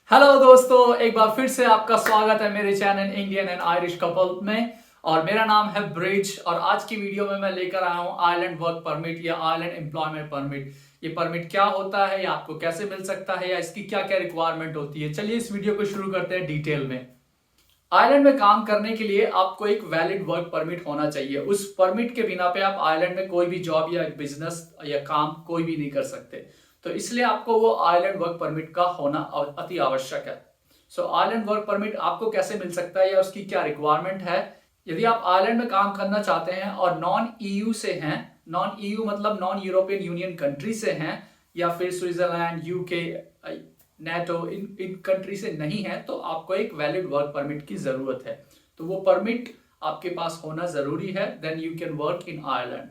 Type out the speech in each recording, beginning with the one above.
Hello दोस्तों, एक बार फिर से आपका स्वागत है मेरे channel Indian and Irish couple में। और मेरा नाम है ब्रिज और आज की वीडियो में मैं लेकर आया हूं आयरलैंड वर्क परमिट या आयरलैंड एम्प्लॉयमेंट परमिट। ये परमिट क्या होता है या आपको कैसे मिल सकता है या इसकी क्या क्या रिक्वायरमेंट होती है। चलिए इस वीडियो को शुरू करते हैं डिटेल में। आयरलैंड में काम करने के लिए आपको एक वैलिड वर्क परमिट होना चाहिए। उस परमिट के बिना पे आप आयरलैंड में कोई भी जॉब या बिजनेस या काम कोई भी नहीं कर सकते। तो इसलिए आपको वो आयरलैंड वर्क परमिट का होना अति आवश्यक है। सो आयरलैंड वर्क परमिट आपको कैसे मिल सकता है या उसकी क्या रिक्वायरमेंट है। यदि आप आयरलैंड में काम करना चाहते हैं और नॉन ईयू से हैं, नॉन ईयू मतलब नॉन यूरोपियन यूनियन कंट्री से हैं, या फिर Switzerland, UK, NATO, in country से नहीं है, तो आपको एक वैलिड वर्क परमिट की जरूरत है। तो वो परमिट आपके पास होना जरूरी है, then you can work in Ireland.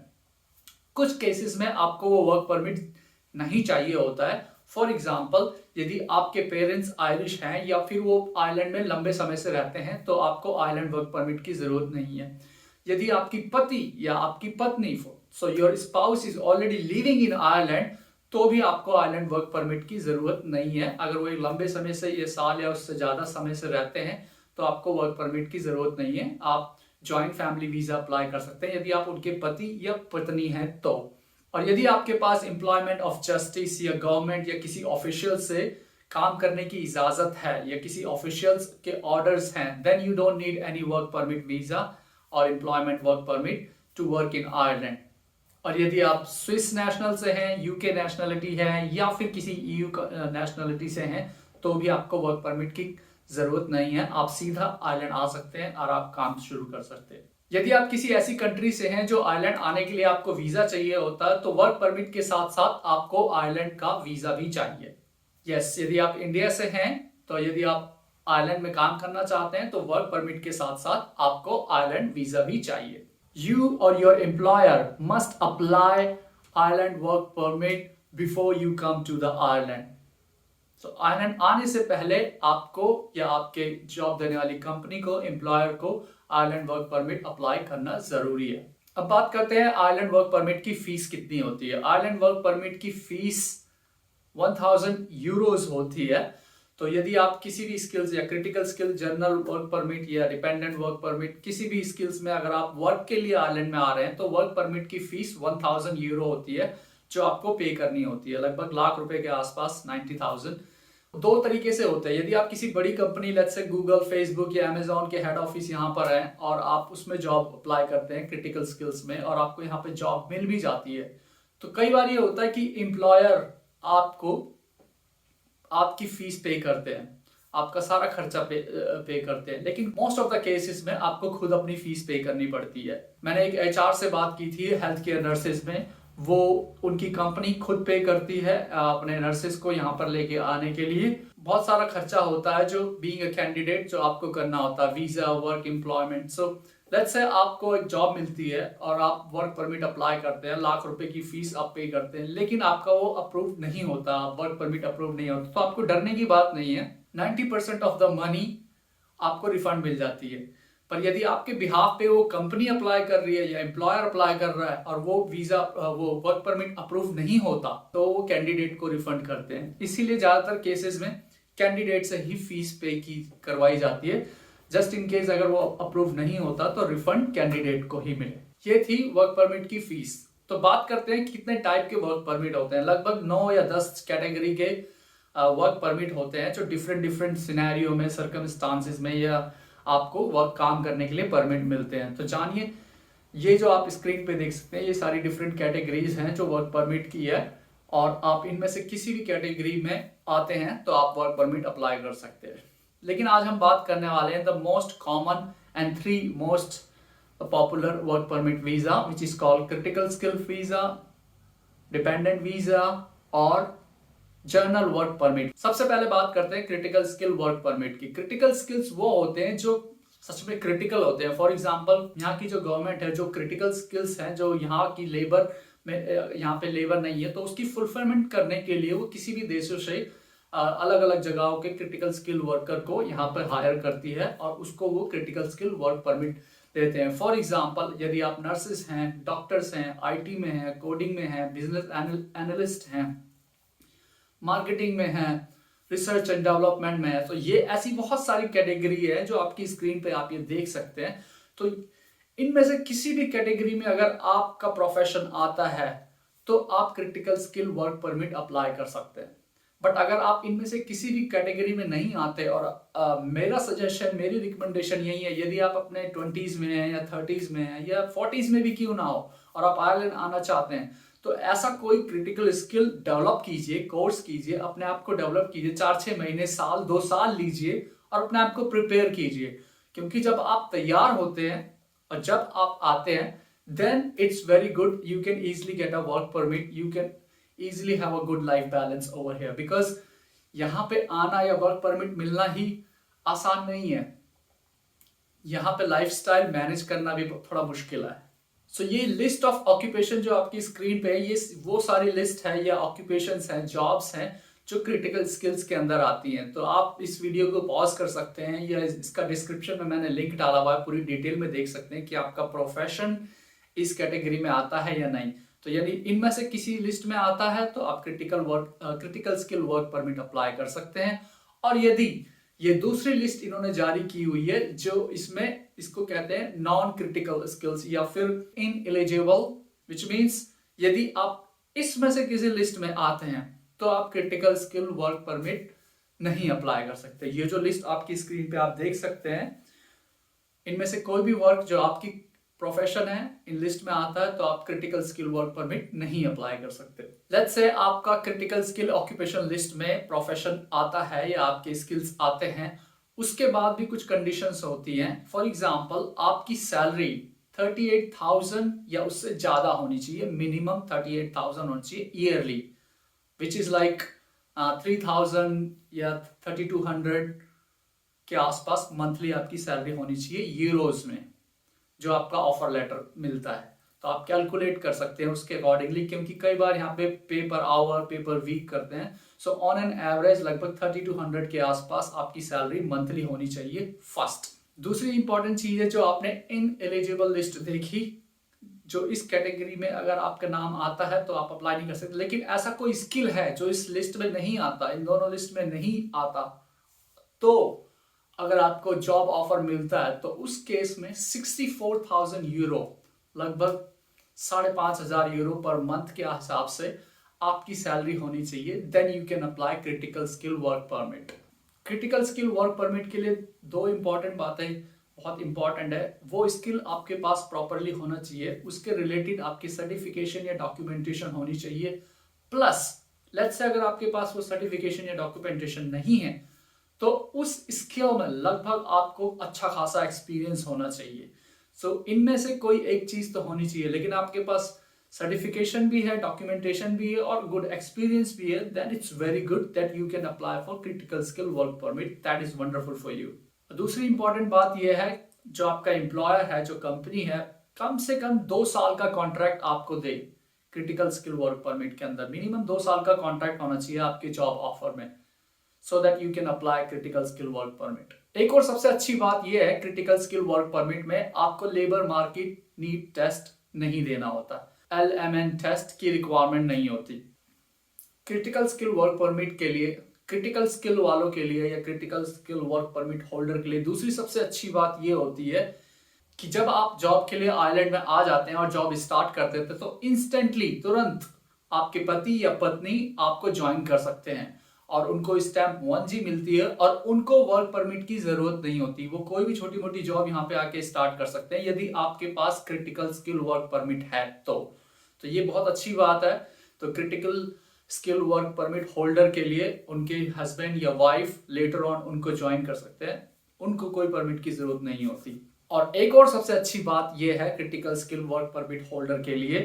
कुछ केसेस में आपको वो वर्क परमिट नहीं चाहिए होता है। फॉर एग्जाम्पल, यदि आपके पेरेंट्स आयरिश हैं या फिर वो आयरलैंड में लंबे समय से रहते हैं तो आपको आयरलैंड वर्क परमिट की जरूरत नहीं है। यदि आपकी पति या आपकी पत्नी, so your spouse is already living in Ireland, तो भी आपको आयरलैंड वर्क परमिट की जरूरत नहीं है। अगर वो एक लंबे समय से, ये साल या उससे ज्यादा समय से रहते हैं, तो आपको वर्क परमिट की जरूरत नहीं है। आप ज्वाइंट फैमिली वीजा अप्लाई कर सकते हैं यदि आप उनके पति या पत्नी हैं तो। और यदि आपके पास एम्प्लॉयमेंट ऑफ जस्टिस या गवर्नमेंट या किसी ऑफिशियल से काम करने की इजाजत है या किसी ऑफिशियल्स के ऑर्डर्स हैं, then you don't need any work permit visa और employment work permit to work in Ireland. और यदि आप स्विस नेशनल से हैं, यूके नेशनलिटी है या फिर किसी ईयू नेशनलिटी से हैं, तो भी आपको वर्क परमिट की जरूरत नहीं है। आप सीधा आयरलैंड आ सकते हैं और आप काम शुरू कर सकते हैं। यदि आप किसी ऐसी कंट्री से हैं जो आयरलैंड आने के लिए आपको वीजा चाहिए होता है, तो वर्क परमिट के साथ साथ आपको आयरलैंड का वीजा भी चाहिए। यस, यदि आप इंडिया से हैं, तो यदि आप आयरलैंड में काम करना चाहते हैं तो वर्क परमिट के साथ साथ आपको आयरलैंड वीजा भी चाहिए। You or your employer must apply Ireland work permit before you come to the Ireland. So Ireland आने से पहले आपको या आपके जॉब देने वाली कंपनी को, एम्प्लॉयर को आयरलैंड वर्क परमिट अप्लाई करना जरूरी है। अब बात करते हैं आयरलैंड वर्क परमिट की फीस कितनी होती है। आयरलैंड वर्क परमिट की फीस 1000 यूरोज होती है। तो यदि आप किसी भी स्किल्स या critical skill, general work permit या डिपेंडेंट वर्क परमिट, किसी भी स्किल्स में अगर आप वर्क के लिए आयरलैंड में आ रहे हैं, तो वर्क परमिट की फीस 1000 यूरो होती है जो आपको पे करनी होती है, लगभग लाख रुपए के आसपास, 90,000। दो तरीके से होते हैं। यदि आप किसी बड़ी company, let's say Google, Facebook या अमेजोन के हेड ऑफिस यहाँ पर है और आप उसमें जॉब अप्लाई करते हैं क्रिटिकल स्किल्स में और आपको यहाँ पे जॉब मिल भी जाती है, तो कई बार ये होता है कि एम्प्लॉयर आपको आपकी फीस पे करते हैं, आपका सारा खर्चा पे करते हैं, लेकिन मोस्ट ऑफ द केसेस में आपको खुद अपनी फीस पे करनी पड़ती है। मैंने एक एचआर से बात की थी हेल्थ केयर नर्सेज में, वो उनकी कंपनी खुद पे करती है अपने नर्सेज को यहाँ पर लेके आने के लिए। बहुत सारा खर्चा होता है जो बीइंग अ कैंडिडेट जो आपको करना होता है, visa, work, employment. So let's say आपको एक जॉब मिलती है और आप वर्क परमिट अप्लाई करते हैं, लाख रुपए की फीस आप पे करते हैं, लेकिन आपका वो अप्रूव नहीं होता, वर्क परमिट अप्रूव नहीं होता, तो आपको डरने की बात नहीं है। 90% ऑफ द मनी आपको रिफंड मिल जाती है। पर यदि आपके बिहाफ पे वो कंपनी अप्लाई कर रही है या एम्प्लॉयर अप्लाई कर रहा है और वो वीजा, वो वर्क परमिट अप्रूव नहीं होता, तो वो कैंडिडेट को रिफंड करते हैं। इसीलिए ज्यादातर केसेस में कैंडिडेट से ही फीस पे की करवाई जाती है, जस्ट इन केस अगर वो अप्रूव नहीं होता तो रिफंड कैंडिडेट को ही मिले। ये थी वर्क परमिट की फीस। तो बात करते हैं कितने टाइप के वर्क परमिट होते हैं। लगभग 9 या 10 कैटेगरी के वर्क परमिट होते हैं जो डिफरेंट सिनेरियो में, सर्कमस्टांसेस में या आपको वर्क काम करने के लिए परमिट मिलते हैं। तो जानिए, ये जो आप स्क्रीन पे देख सकते हैं, ये सारी डिफरेंट कैटेगरीज हैं जो वर्क परमिट की है, और आप इनमें से किसी भी कैटेगरी में आते हैं तो आप वर्क परमिट अप्लाई कर सकते हैं। लेकिन आज हम बात करने वाले हैं the most common and 3 most popular work permit visa, which is called critical skill visa, dependent visa और जर्नल वर्क परमिट। सबसे पहले बात करते हैं क्रिटिकल स्किल वर्क परमिट की। क्रिटिकल स्किल्स वो होते हैं जो सच में क्रिटिकल होते हैं। फॉर एग्जांपल, यहाँ की जो गवर्नमेंट है, जो क्रिटिकल स्किल्स हैं, जो यहाँ की लेबर में, यहाँ पे लेबर नहीं है, तो उसकी फुलफिलमेंट करने के लिए वो किसी भी देशों से अलग अलग जगहों के क्रिटिकल स्किल वर्कर को यहाँ पर हायर करती है और उसको वो क्रिटिकल स्किल वर्क परमिट देते हैं। फॉर एग्जांपल, यदि आप नर्सेस हैं, डॉक्टर्स हैं, आईटी में हैं, कोडिंग में हैं, बिजनेस एनालिस्ट हैं, मार्केटिंग में हैं, रिसर्च एंड डेवलपमेंट में है। तो ये ऐसी बहुत सारी कैटेगरी है जो आपकी स्क्रीन पे आप ये देख सकते हैं। तो इनमें से किसी भी कैटेगरी में अगर आपका प्रोफेशन आता है तो आप critical skill work permit apply कर सकते हैं। बट अगर आप इनमें से किसी भी कैटेगरी में नहीं आते, और मेरा सजेशन, मेरी रिकमेंडेशन यही है, यदि आप अपने 20s में हैं या 30s में हैं या 40s में भी क्यों ना हो और आप आयरलैंड आना चाहते हैं, तो ऐसा कोई क्रिटिकल स्किल डेवलप कीजिए, कोर्स कीजिए, अपने आप को डेवलप कीजिए, 4-6 महीने, साल, 2 साल लीजिए और अपने आप को प्रिपेयर कीजिए। क्योंकि जब आप तैयार होते हैं और जब आप आते हैं, then it's very good, you can easily get a work permit, you can easily have a good life balance over here, because यहाँ पे आना या वर्क परमिट मिलना ही आसान नहीं है, यहाँ पे लाइफस्टाइल मैनेज करना भी थोड़ा मुश्किल है। सो ये लिस्ट ऑफ ऑक्यूपेशन जो आपकी स्क्रीन पे है, ये वो सारी लिस्ट है या ऑक्यूपेशंस हैं, जॉब्स हैं जो क्रिटिकल स्किल्स के अंदर आती हैं। तो आप इस वीडियो को पॉज कर सकते हैं या इसका डिस्क्रिप्शन में मैंने लिंक डाला हुआ है, पूरी डिटेल में देख सकते हैं कि आपका प्रोफेशन इस कैटेगरी में आता है या नहीं। तो यदि इनमें से किसी लिस्ट में आता है तो आप critical skill work permit apply कर सकते हैं। और यदि ये दूसरी लिस्ट इन्होंने जारी की हुई है जो इसको कहते हैं नॉन क्रिटिकल स्किल्स या फिर इनएलिजिबल, विच मीन्स यदि आप इसमें से किसी लिस्ट में आते हैं तो आप क्रिटिकल स्किल वर्क परमिट नहीं अप्लाई कर सकते। ये जो लिस्ट आपकी स्क्रीन पे आप देख सकते हैं, इनमें से कोई भी वर्क जो आपकी प्रोफेशन है इन लिस्ट में आता है तो आप क्रिटिकल स्किल वर्क परमिट नहीं अप्लाई कर सकते। लेट्स से आपका क्रिटिकल स्किल ऑक्यूपेशन लिस्ट में प्रोफेशन आता है या आपके स्किल्स आते हैं, उसके बाद भी कुछ कंडीशंस होती हैं। फॉर एग्जांपल, आपकी सैलरी 38,000 या उससे ज्यादा होनी चाहिए, मिनिमम 38,000 होनी चाहिए ईयरली, विच इज लाइक 3,000 या 3,200 के आसपास मंथली आपकी सैलरी होनी चाहिए यूरोज में, जो आपका ऑफर लेटर मिलता है। तो आप कैलकुलेट कर सकते हैं उसके अकॉर्डिंगली, क्योंकि कई बार यहाँ पे पे पर आवर, पे पर वीक करते हैं। सो ऑन एन एवरेज लगभग 3,200 के आसपास आपकी सैलरी मंथली होनी चाहिए फर्स्ट। दूसरी इंपॉर्टेंट चीज है जो आपने इन एलिजिबल लिस्ट देखी, जो इस कैटेगरी में अगर आपका नाम आता है तो आप अप्लाई नहीं कर सकते। लेकिन ऐसा कोई स्किल है जो इस लिस्ट में नहीं आता, इन दोनों लिस्ट में नहीं आता, तो अगर आपको जॉब ऑफर मिलता है तो उस केस में 64,000 यूरो, लगभग 5,500 यूरो पर मंथ के हिसाब से आपकी सैलरी होनी चाहिए। Then you can apply critical skill work permit. Critical skill work permit के लिए दो इंपॉर्टेंट बातें बहुत इंपॉर्टेंट है। वो स्किल आपके पास प्रॉपरली होना चाहिए, उसके रिलेटेड आपकी सर्टिफिकेशन या डॉक्यूमेंटेशन होनी चाहिए। प्लस लेट्स से अगर आपके पास वो सर्टिफिकेशन या डॉक्यूमेंटेशन नहीं है तो उस स्किल में लगभग आपको अच्छा खासा एक्सपीरियंस होना चाहिए। सो इनमें से कोई एक चीज तो होनी चाहिए, लेकिन आपके पास सर्टिफिकेशन भी है, डॉक्यूमेंटेशन भी है और गुड एक्सपीरियंस भी है, then it's very good that you can apply for critical skill work permit. That is wonderful for you. दूसरी इंपॉर्टेंट बात यह है, जो आपका एम्प्लॉयर है, जो कंपनी है, कम से कम 2 साल का कॉन्ट्रैक्ट आपको दे क्रिटिकल स्किल वर्क परमिट के अंदर। मिनिमम 2 साल का कॉन्ट्रैक्ट होना चाहिए आपके जॉब ऑफर में, so that you can apply critical skill work permit। एक और सबसे अच्छी बात यह है, क्रिटिकल स्किल वर्क परमिट में आपको लेबर मार्केट नीड टेस्ट नहीं देना होता, LMN टेस्ट की रिक्वायरमेंट नहीं होती। क्रिटिकल स्किल वर्क परमिट के लिए, क्रिटिकल स्किल वालों के लिए या critical skill work permit holder के लिए दूसरी सबसे अच्छी बात यह होती है कि जब आप जॉब के लिए आयरलैंड में आ जाते हैं और जॉब स्टार्ट करते थे तो इंस्टेंटली, तुरंत आपके पति या पत्नी आपको ज्वाइन कर सकते हैं और उनको स्टैम्प 1G मिलती है और उनको वर्क परमिट की जरूरत नहीं होती। वो कोई भी छोटी मोटी जॉब यहाँ पे आके स्टार्ट कर सकते हैं यदि आपके पास क्रिटिकल स्किल वर्क परमिट है तो ये बहुत अच्छी बात है। तो critical skill work permit holder के लिए उनके हस्बैंड या वाइफ लेटर ऑन उनको ज्वाइन कर सकते हैं, उनको कोई परमिट की जरूरत नहीं होती। और एक और सबसे अच्छी बात यह है critical skill work permit holder के लिए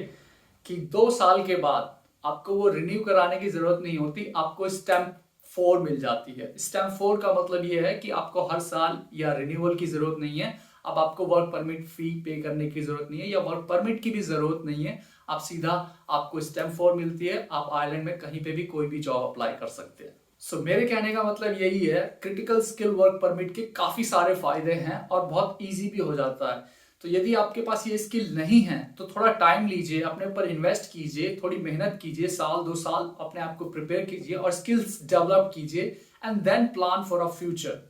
कि 2 साल के बाद आपको वो रिन्यू कराने की जरूरत नहीं होती, आपको स्टैम्प 4 मिल जाती है। स्टैम्प 4 का मतलब ये है कि आपको हर साल या रिन्यूअल की जरूरत नहीं है, अब आपको वर्क परमिट फी पे करने की जरूरत नहीं है या वर्क परमिट की भी जरूरत नहीं है, आप सीधा आपको स्टैम्प 4 मिलती है, आप आयरलैंड में कहीं पे भी कोई भी जॉब अप्लाई कर सकते हैं। सो मेरे कहने का मतलब यही है, क्रिटिकल स्किल वर्क परमिट के काफी सारे फायदे हैं और बहुत ईजी भी हो जाता है। तो यदि आपके पास ये स्किल नहीं है तो थोड़ा टाइम लीजिए, अपने ऊपर इन्वेस्ट कीजिए, थोड़ी मेहनत कीजिए, 1-2 साल अपने आप को प्रिपेयर कीजिए और स्किल्स डेवलप कीजिए। And then plan for a future,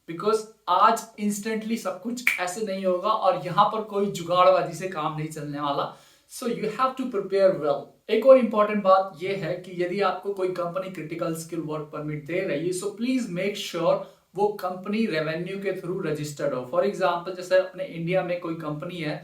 because आज इंस्टेंटली सब कुछ ऐसे नहीं होगा और यहाँ पर कोई जुगाड़बाजी से काम नहीं चलने वाला। So you have to prepare well. एक और इंपॉर्टेंट बात यह है कि यदि आपको कोई company critical skill work permit दे रही है, सो प्लीज मेक श्योर वो कंपनी रेवेन्यू के थ्रू रजिस्टर्ड हो। फॉर एग्जाम्पल, जैसे अपने इंडिया में कोई कंपनी है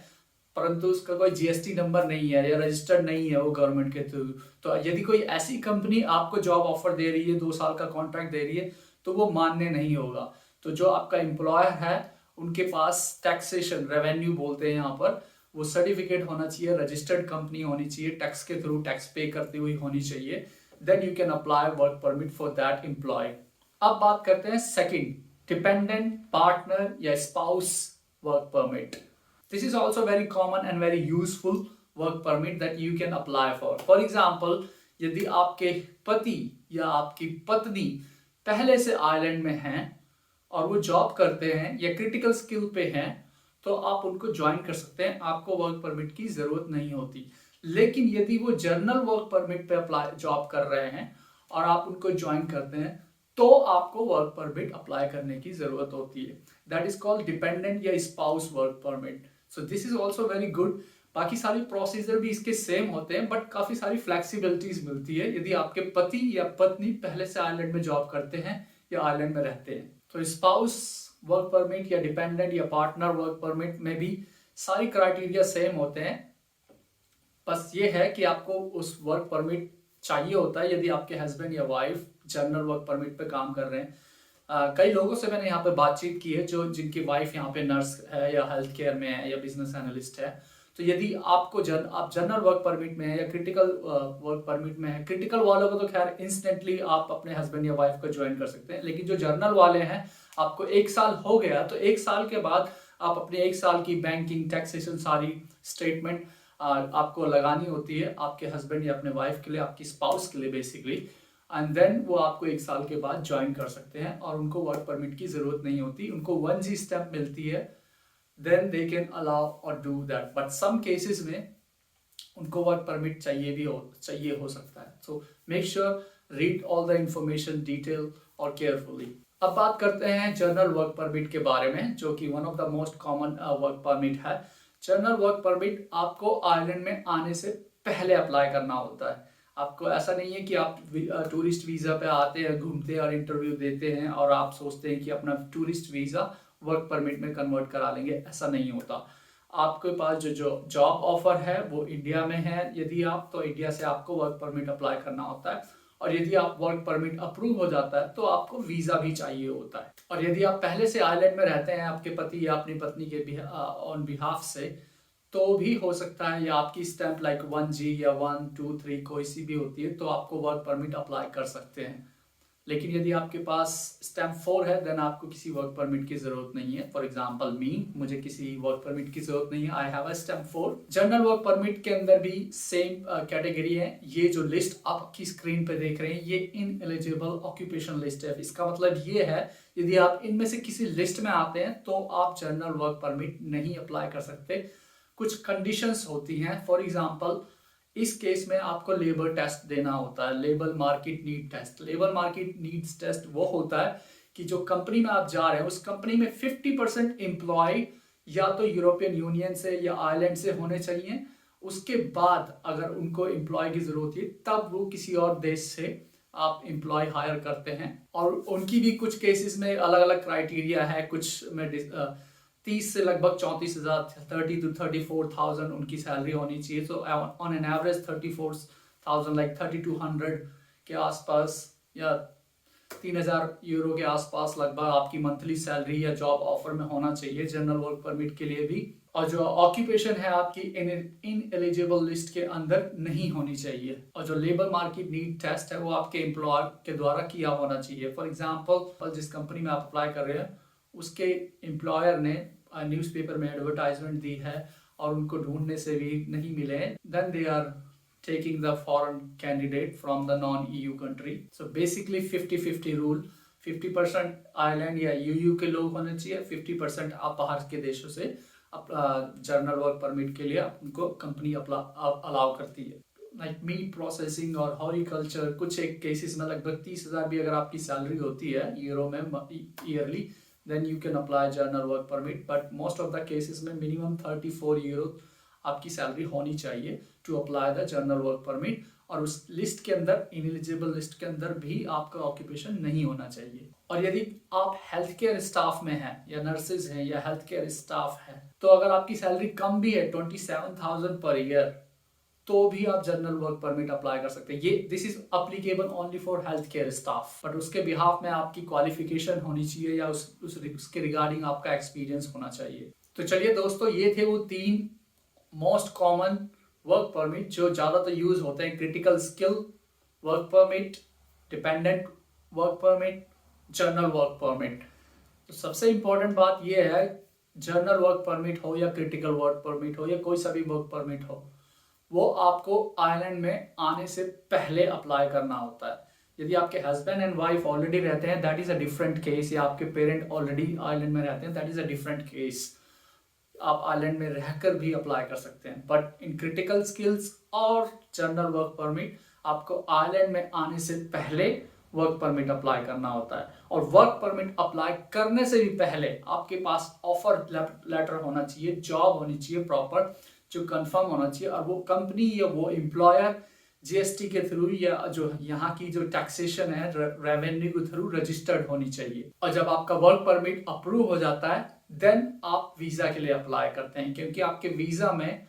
परंतु उसका कोई जीएसटी नंबर नहीं है या रजिस्टर्ड नहीं है वो गवर्नमेंट के थ्रू, तो यदि कोई ऐसी कंपनी आपको जॉब ऑफर दे रही है, 2 साल का कॉन्ट्रैक्ट दे रही है, तो वो मान्य नहीं होगा। तो जो आपका एम्प्लॉयर है उनके पास टैक्सेशन, रेवेन्यू बोलते हैं यहाँ पर, वो सर्टिफिकेट होना चाहिए, रजिस्टर्ड कंपनी होनी चाहिए, टैक्स के थ्रू टैक्स पे करती हुई होनी चाहिए। Then you can apply work permit for that employ. अब बात करते हैं सेकंड, डिपेंडेंट, पार्टनर या spouse work permit. This is also very common and very useful work permit that you can apply for. For example, यदि आपके पति या आपकी पत्नी पहले से आयरलैंड में हैं और वो जॉब करते हैं या क्रिटिकल स्किल पे हैं, तो आप उनको ज्वाइन कर सकते हैं, आपको वर्क परमिट की जरूरत नहीं होती। लेकिन यदि वो जर्नल वर्क परमिट पे अप्लाई जॉब कर रहे हैं और आप उनको ज्वाइन करते हैं, तो आपको वर्क परमिट अप्लाई करने की जरूरत होती है। दैट इज कॉल्ड डिपेंडेंट या spouse work permit. So this is also very good. बाकी सारी प्रोसीजर भी इसके सेम होते हैं, बट काफी सारी फ्लेक्सिबिलिटीज मिलती है यदि आपके पति या पत्नी पहले से आयरलैंड में जॉब करते हैं या आयरलैंड में रहते हैं। तो स्पाउस वर्क परमिट या डिपेंडेंट या पार्टनर वर्क परमिट में भी सारी क्राइटेरिया सेम होते हैं। बस ये है कि आपको उस वर्क परमिट चाहिए होता है यदि आपके हस्बैंड या वाइफ जर्नल वर्क परमिट पे काम कर रहे हैं। कई लोगों से मैंने यहाँ पे बातचीत की है जो जिनकी वाइफ यहाँ पे नर्स है या हेल्थ केयर में है या बिजनेस एनालिस्ट है। तो यदि आपको आप जनरल वर्क परमिट में है या क्रिटिकल वर्क परमिट में है, क्रिटिकल वालों को तो खैर इंस्टेंटली आप अपने हस्बैंड या वाइफ को ज्वाइन कर सकते हैं, लेकिन जो जर्नल वाले हैं आपको 1 साल हो गया तो 1 साल के बाद आप अपने 1 साल की बैंकिंग, टैक्सेशन सारी स्टेटमेंट आपको लगानी होती है आपके हस्बैंड या अपने वाइफ के लिए, आपकी स्पाउस के लिए बेसिकली। एंड देन वो आपको 1 साल के बाद ज्वाइन कर सकते हैं और उनको वर्क परमिट की जरूरत नहीं होती, उनको 1G स्टैंप मिलती है। then they can allow or do that, but some cases में उनको वर्क परमिट चाहिए हो सकता है। so make sure read all the information detail और carefully। अब बात करते हैं जर्नल वर्क परमिट के बारे में, जो कि one of the most common work permit है। जर्नल वर्क परमिट आपको आयरलैंड में आने से पहले अप्लाई करना होता है। आपको ऐसा नहीं है कि आप टूरिस्ट वीजा पे आते हैं, घूमते हैं और इंटरव्यू देते हैं और आप सोचते हैं कि अपना टूरिस्ट वीजा वर्क परमिट में कन्वर्ट करा लेंगे, ऐसा नहीं होता। आपके पास जो जॉब ऑफर है वो इंडिया में है यदि आप, तो इंडिया से आपको वर्क परमिट अप्लाई करना होता है, और यदि आप वर्क परमिट अप्रूव हो जाता है तो आपको वीजा भी चाहिए होता है। और यदि आप पहले से आयरलैंड में रहते हैं आपके पति या अपनी पत्नी के ऑन बिहाफ से, तो भी हो सकता है, या आपकी स्टैंप लाइक 1G या 1, 2, 3 कोई सी भी होती है, तो आपको वर्क परमिट अप्लाई कर सकते हैं। लेकिन यदि आपके पास स्टैंप 4 है देन आपको किसी वर्क परमिट की जरूरत नहीं है। फॉर एग्जांपल मुझे किसी वर्क परमिट की जरूरत नहीं है, I have a stamp 4। General work permit के अंदर भी सेम कैटेगरी है। ये जो लिस्ट आपकी स्क्रीन पे देख रहे हैं ये इनएलिजिबल ऑक्यूपेशन लिस्ट है। इसका मतलब ये है यदि आप इनमें से किसी लिस्ट में आते हैं तो आप जनरल वर्क परमिट नहीं अप्लाई कर सकते। कुछ कंडीशंस होती हैं। फॉर एग्जांपल, इस केस में आपको लेबर टेस्ट देना होता है, labour market need test. Labour market needs test वो होता है कि जो कंपनी में आप जा रहे हैं उस कंपनी में 50% एम्प्लॉय या तो यूरोपियन यूनियन से या आयरलैंड से होने चाहिए। उसके बाद अगर उनको एम्प्लॉय की जरूरत है तब वो किसी और देश से आप एम्प्लॉय हायर करते हैं, और उनकी भी कुछ केसेस में अलग अलग क्राइटेरिया है। कुछ में 30 से लगभग 34,000, 30 to 34,000 उनकी सैलरी होनी चाहिए। तो ऑन एन एवरेज 34,000 लाइक 3,200 के आसपास या 3,000 यूरो के आसपास लगभग आपकी मंथली सैलरी या जॉब ऑफर में होना चाहिए जनरल वर्क परमिट के लिए भी। और जो ऑक्यूपेशन है आपकी इनएलिजिबल लिस्ट के अंदर नहीं होनी चाहिए। और जो लेबर मार्केट नीड टेस्ट है वो आपके एम्प्लॉयर के द्वारा किया होना चाहिए। फॉर एग्जाम्पल, जिस कंपनी में आप अप्लाई कर रहे हैं उसके एम्प्लॉयर ने न्यूज़पेपर में एडवर्टाइजमेंट दी है और उनको ढूंढने से भी नहीं मिले, then they are taking the foreign candidate from the non-EU country. So basically 50-50 rule, 50% Ireland या यूयू के लोग होने चाहिए, 50% आप बाहर के देशों से जनरल वर्क परमिट के लिए उनको कंपनी अलाउ करती है। लाइक मीट प्रोसेसिंग और हॉरिकल्चर, कुछ एक केसेस में लगभग 30,000 भी अगर आपकी सैलरी होती है यूरो में yearly, then you can apply general work permit. But most of the cases में मिनिमम 34 यूरो आपकी सैलरी होनी चाहिए to apply the general work permit. और उस लिस्ट के अंदर, इनएलिजिबल लिस्ट के अंदर भी आपका ऑक्यूपेशन नहीं होना चाहिए। और यदि आप हेल्थ केयर स्टाफ में हैं या नर्सेज हैं या हेल्थ केयर स्टाफ हैं, तो अगर आपकी सैलरी कम भी है 27,000 पर ईयर, तो भी आप जर्नल वर्क परमिट अप्लाई कर सकते हैं। ये this is applicable only for health care staff, but उसके बिहाफ में आपकी क्वालिफिकेशन होनी चाहिए या उसके रिगार्डिंग आपका एक्सपीरियंस होना चाहिए। तो चलिए दोस्तों, ये थे वो 3 मोस्ट कॉमन वर्क परमिट जो ज़्यादातर यूज होते हैं। Critical skill work permit, dependent work permit, journal work permit. तो सबसे इंपॉर्टेंट बात यह है, जर्नल वर्क परमिट हो या क्रिटिकल वर्क परमिट हो या कोई सा भी वर्क परमिट हो, वो आपको आयरलैंड में आने से पहले अप्लाई करना होता है। यदि आपके हस्बैंड एंड वाइफ ऑलरेडी रहते हैं, that is a different case, या आपके पेरेंट ऑलरेडी आयरलैंड में रहते हैं, that is a different case. आप आयरलैंड में रहकर भी अप्लाई कर सकते हैं। बट इन क्रिटिकल स्किल्स और जर्नल वर्क परमिट आपको आयरलैंड में आने से पहले वर्क परमिट अप्लाई करना होता है। और वर्क परमिट अप्लाई करने से भी पहले आपके पास ऑफर लेटर होना चाहिए, जॉब होनी चाहिए प्रॉपर, जो कंफर्म होना चाहिए। और वो कंपनी या वो एम्प्लॉयर जीएसटी के थ्रू या जो यहाँ की जो टैक्सेशन है रेवेन्यू के थ्रू रजिस्टर्ड होनी चाहिए। और जब आपका वर्क परमिट अप्रूव हो जाता है, देन आप वीजा के लिए अप्लाई करते हैं, क्योंकि आपके वीजा में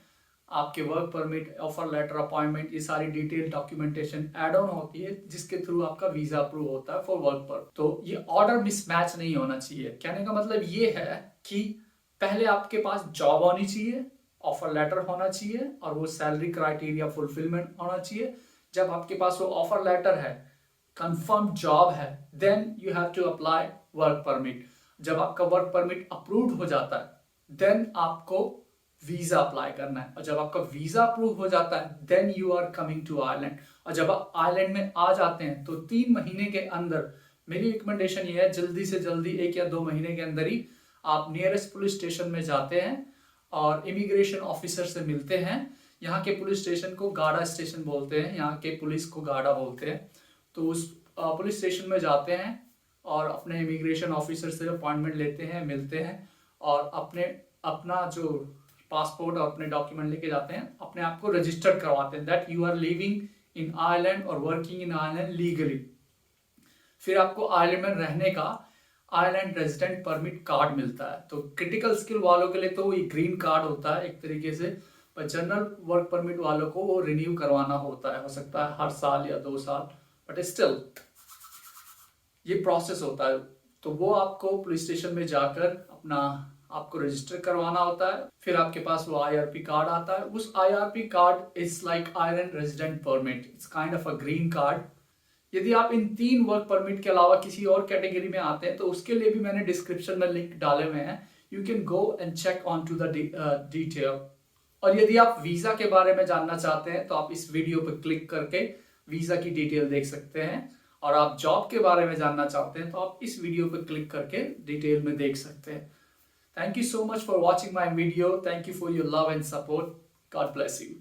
आपके work permit, offer letter, appointment, ये सारी डिटेल डॉक्यूमेंटेशन एड ऑन होती है, जिसके थ्रू आपका वीजा अप्रूव होता है फॉर वर्क पर। तो ये ऑर्डर मिसमैच नहीं होना चाहिए। कहने का मतलब ये है कि पहले आपके पास जॉब होनी चाहिए, ऑफर लेटर होना चाहिए और वो सैलरी क्राइटेरिया फुलफिलमेंट होना चाहिए। जब आपके पास वो ऑफर लेटर है, कंफर्म जॉब है, then you have to apply work permit. जब आपका वर्क परमिट अप्रूव्ड हो जाता है, देन आपको वीजा अप्लाई करना है। और जब आपका वीजा अप्रूव हो जाता है, then you are coming to Ireland. और जब आप आयरलैंड में आ जाते हैं, तो 3 महीने के अंदर मेरी रिकमेंडेशन ये है, जल्दी से जल्दी 1 या 2 महीने के अंदर ही आप नियरेस्ट पुलिस स्टेशन में जाते हैं और इमिग्रेशन ऑफिसर से मिलते हैं। यहाँ के पुलिस स्टेशन को गार्डा स्टेशन बोलते हैं, यहाँ के पुलिस को गार्डा बोलते हैं। तो उस पुलिस स्टेशन में जाते हैं और अपने इमिग्रेशन ऑफिसर से अपॉइंटमेंट लेते हैं, मिलते हैं और अपना जो पासपोर्ट और अपने डॉक्यूमेंट लेके जाते हैं, अपने आप को रजिस्टर्ड करवाते हैं that you are living in Ireland और वर्किंग इन आयरलैंड लीगली। फिर आपको आयरलैंड में रहने का आयरलैंड रेजिडेंट परमिट कार्ड मिलता है। तो क्रिटिकल स्किल वालों के लिए तो ये ग्रीन कार्ड होता है एक तरीके से, पर जनरल वर्क परमिट वालों को वो रिन्यू करवाना होता है, हो सकता है हर साल या 2 साल, बट स्टिल ये प्रोसेस होता है। तो वो आपको पुलिस स्टेशन में जाकर आपको रजिस्टर करवाना होता है। फिर आपके पास वो आईआरपी कार्ड आता है। उस IRP card is like Ireland resident permit, it's kind of a green card. यदि आप इन 3 वर्क परमिट के अलावा किसी और कैटेगरी में आते हैं, तो उसके लिए भी मैंने डिस्क्रिप्शन में लिंक डाले हुए हैं, you can go and check on to the detail. और यदि आप वीजा के बारे में जानना चाहते हैं, तो आप इस वीडियो पर क्लिक करके वीजा की डिटेल देख सकते हैं। और आप जॉब के बारे में जानना चाहते हैं, तो आप इस वीडियो पर क्लिक करके डिटेल में देख सकते हैं। Thank you so much for watching my video. Thank you for your love and support. God bless you.